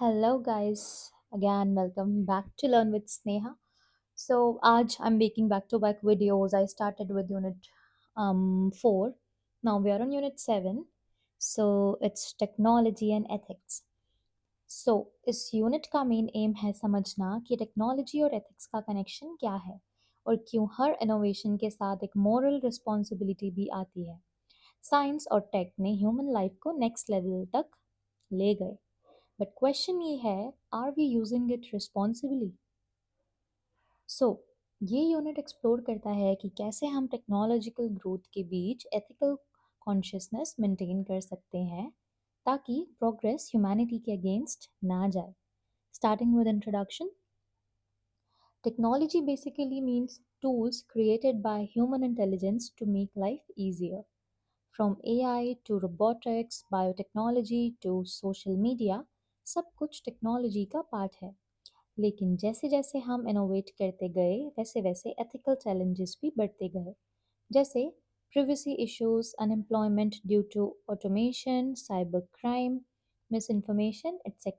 Hello, guys. Again, welcome back to Learn with Sneha. So, आज I'm making back-to-back videos. I started with Unit 4. Now we are on Unit 7. So, it's Technology and Ethics. So, इस unit का main M है समझना कि technology और ethics का connection क्या है और क्यों हर इनोवेशन के साथ एक मोरल रिस्पॉन्सिबिलिटी भी आती है। साइंस और टेक ने ह्यूमन लाइफ को नेक्स्ट लेवल तक ले गए, बट क्वेश्चन ये है, are we using it responsibly? So ये यूनिट एक्सप्लोर करता है कि कैसे हम टेक्नोलॉजिकल ग्रोथ के बीच एथिकल कॉन्शियसनेस मेंटेन कर सकते हैं ताकि प्रोग्रेस ह्यूमैनिटी के अगेंस्ट ना जाए। Starting with introduction, technology basically means tools created by human intelligence to make life easier. From AI to robotics, biotechnology to social media, सब कुछ टेक्नोलॉजी का पार्ट है। लेकिन जैसे जैसे हम इनोवेट करते गए वैसे वैसे एथिकल चैलेंजेस भी बढ़ते गए, जैसे privacy issues, unemployment due to automation, cyber crime, misinformation, etc.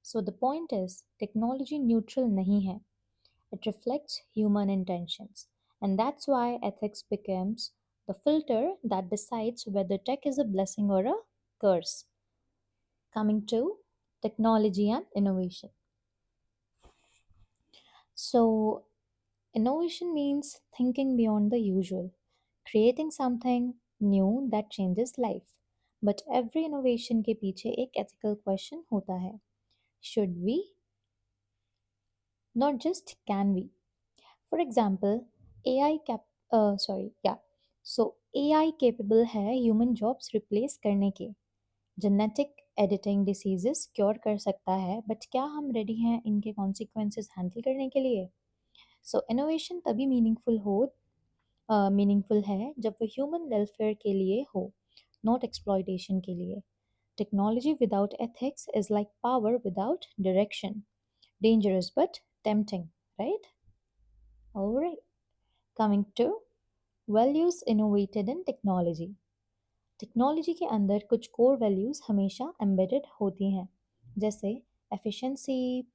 So the point is, technology neutral नहीं है. It reflects human intentions. And that's why ethics becomes the filter that decides whether tech is a blessing or a curse. Coming to technology and innovation. So, innovation means thinking beyond the usual, creating something new that changes life. But every innovation के पीछे एक ethical question होता है. Should we? Not just can we. For example, AI cap sorry, yeah. So AI capable है human jobs replace करने के. Genetic editing diseases cure कर सकता है, बट क्या हम रेडी हैं इनके consequences हैंडल करने के लिए? सो इनोवेशन तभी मीनिंगफुल है जब वो ह्यूमन वेलफेयर के लिए हो, नॉट एक्सप्लॉयटेशन के लिए। Technology without ethics is like power without direction, dangerous but tempting, right? Alright, coming to values innovated in technology. Technology के अंदर कुछ कोर वैल्यूज हमेशा एम्बेडेड होती हैं, जैसे efficiency,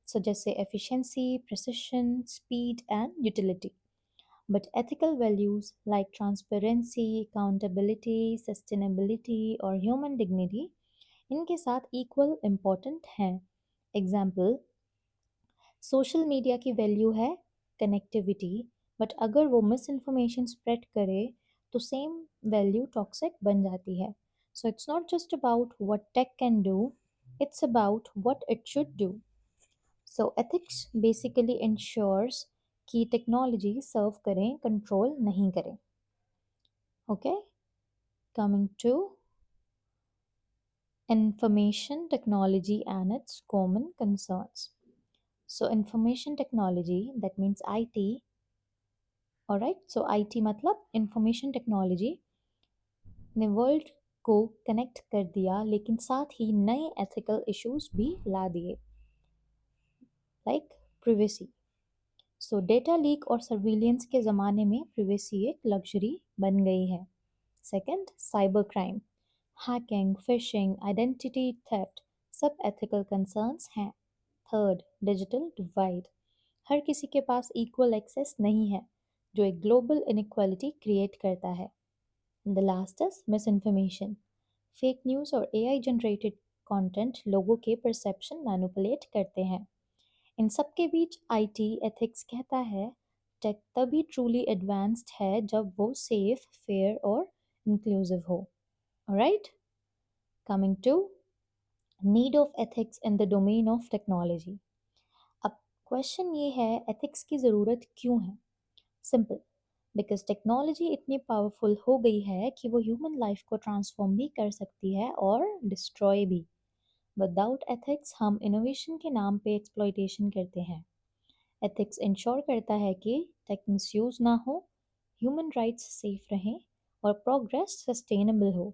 so just say efficiency, precision, speed, and utility. But ethical values like transparency, accountability, sustainability, or human dignity इनके साथ equal important हैं. Example, सोशल मीडिया की वैल्यू है कनेक्टिविटी, बट अगर वो मिस इन्फॉर्मेशन स्प्रेड करे तो सेम वैल्यू टॉक्सिक बन जाती है. So it's not just about what tech can do, it's about what it should do. So ethics basically ensures कि टेक्नोलॉजी सर्व करें, कंट्रोल नहीं करें. Okay, coming to information technology and its common concerns. So information technology, that means IT. Alright, so IT मतलब information technology ने world को connect कर दिया, लेकिन साथ ही नए एथिकल इश्यूज भी ला दिए, लाइक privacy. सो डेटा लीक और सर्विलियंस के ज़माने में प्रिवेसी एक लग्जरी बन गई है. Second, cyber crime, hacking, fishing, identity theft, सब एथिकल कंसर्न्स हैं. थर्ड, डिजिटल डिवाइड, हर किसी के पास इक्वल एक्सेस नहीं है, जो एक ग्लोबल इनइक्वालिटी क्रिएट करता है. The last is miss information, fake news और एआई जनरेटेड कंटेंट लोगों के परसेप्शन मैनिपुलेट करते हैं. इन सब के बीच आईटी एथिक्स कहता है टेक तभी ट्रूली एडवांस्ड है जब वो सेफ, फेयर और इंक्लूसिव हो. Right, coming to need of ethics in the domain of technology. अब क्वेश्चन ये है, एथिक्स की ज़रूरत क्यों है? सिंपल, बिकॉज टेक्नोलॉजी इतनी पावरफुल हो गई है कि वो ह्यूमन लाइफ को ट्रांसफॉर्म भी कर सकती है और डिस्ट्रॉय भी. विदाउट एथिक्स हम इनोवेशन के नाम पे एक्सप्लॉयटेशन करते हैं. एथिक्स इंश्योर करता है कि टेक मिसयूज ना हो, ह्यूमन राइट्स सेफ रहें और प्रोग्रेस सस्टेनेबल हो.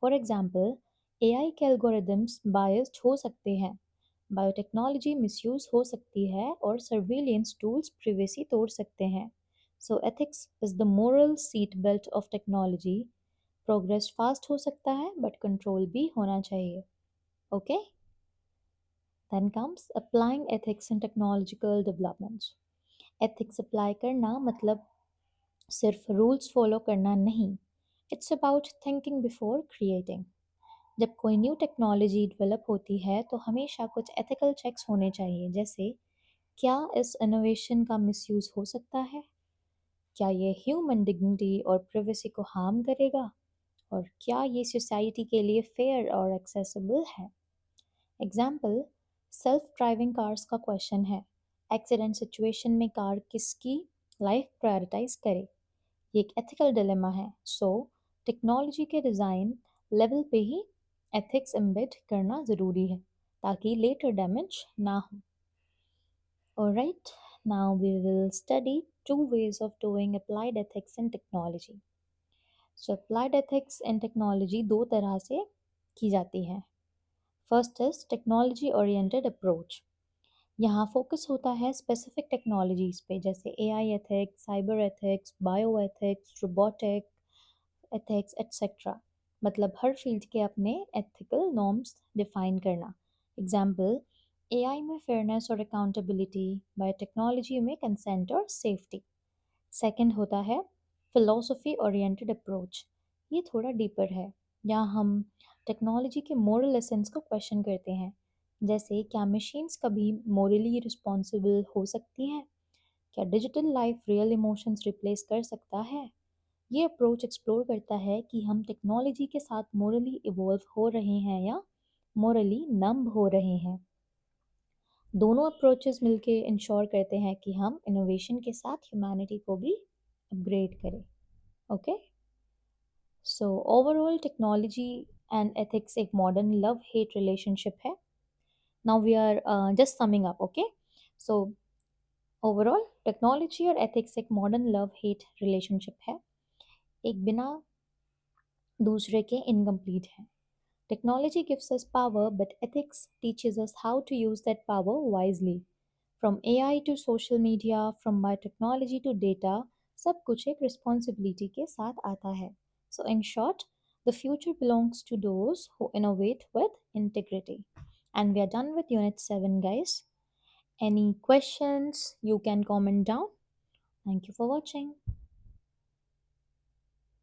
फॉर एग्जांपल, एआई के एल्गोरिदम्स बायस्ड हो सकते हैं, बायोटेक्नोलॉजी मिसयूज हो सकती है और सर्विलियंस टूल्स प्रिवेसी तोड़ सकते हैं. So ethics is the moral seat belt of technology, progress fast हो सकता है बट कंट्रोल भी होना चाहिए. Okay. Then comes applying ethics in technological developments. Ethics apply करना मतलब सिर्फ रूल्स फॉलो करना नहीं. It's about thinking before creating. जब कोई न्यू टेक्नोलॉजी डेवलप होती है तो हमेशा कुछ एथिकल चेक्स होने चाहिए, जैसे क्या इस इनोवेशन का मिसयूज हो सकता है, क्या ये ह्यूमन डिग्निटी और प्राइवेसी को हार्म करेगा, और क्या ये सोसाइटी के लिए फेयर और एक्सेसिबल है. एग्जाम्पल, सेल्फ ड्राइविंग कार्स का क्वेश्चन है, एक्सीडेंट सिचुएशन में कार किसकी लाइफ प्रायोरिटाइज करे. ये एक एथिकल डिलेमा है. सो टेक्नोलॉजी के डिज़ाइन लेवल पे ही एथिक्स एम्बेड करना ज़रूरी है ताकि लेटर डैमेज ना हो. Alright, now we will study two ways of doing applied ethics in technology. So applied ethics in technology दो तरह से की जाती है. First is technology oriented approach. यहाँ फोकस होता है स्पेसिफिक टेक्नोलॉजीज पे, जैसे AI ethics, cyber ethics, bio ethics, robotic ethics etcetera. मतलब हर फील्ड के अपने एथिकल नॉर्म्स डिफाइन करना. एग्जाम्पल, एआई में फेयरनेस और अकाउंटेबिलिटी, बायोटेक्नोलॉजी में कंसेंट और सेफ्टी. सेकंड होता है फिलोसफी ओरिएंटेड अप्रोच. ये थोड़ा डीपर है. यहाँ हम टेक्नोलॉजी के मोरल एसेंस को क्वेश्चन करते हैं, जैसे क्या मशीन्स कभी मोरली रिस्पॉन्सिबल हो सकती हैं, क्या digital life real emotions replace कर सकता है. ये अप्रोच एक्सप्लोर करता है कि हम टेक्नोलॉजी के साथ मोरली इवॉल्व हो रहे हैं या मोरली नम्ब हो रहे हैं. दोनों अप्रोचेस मिलके इंश्योर करते हैं कि हम इनोवेशन के साथ ह्यूमैनिटी को भी अपग्रेड करें. Okay. So overall technology and ethics एक मॉडर्न लव हेट रिलेशनशिप है. Now we are just summing up. Okay. So overall technology और एथिक्स एक मॉडर्न लव हेट रिलेशनशिप है. एक बिना दूसरे के इनकम्प्लीट है. Technology gives us power, but ethics teaches us how to use that power wisely. From AI to social media, from biotechnology to data, सब कुछ एक responsibility के साथ आता है. So in short, the future belongs to those who innovate with integrity. And we are done with Unit 7, guys. Any questions, you can comment down. Thank you for watching.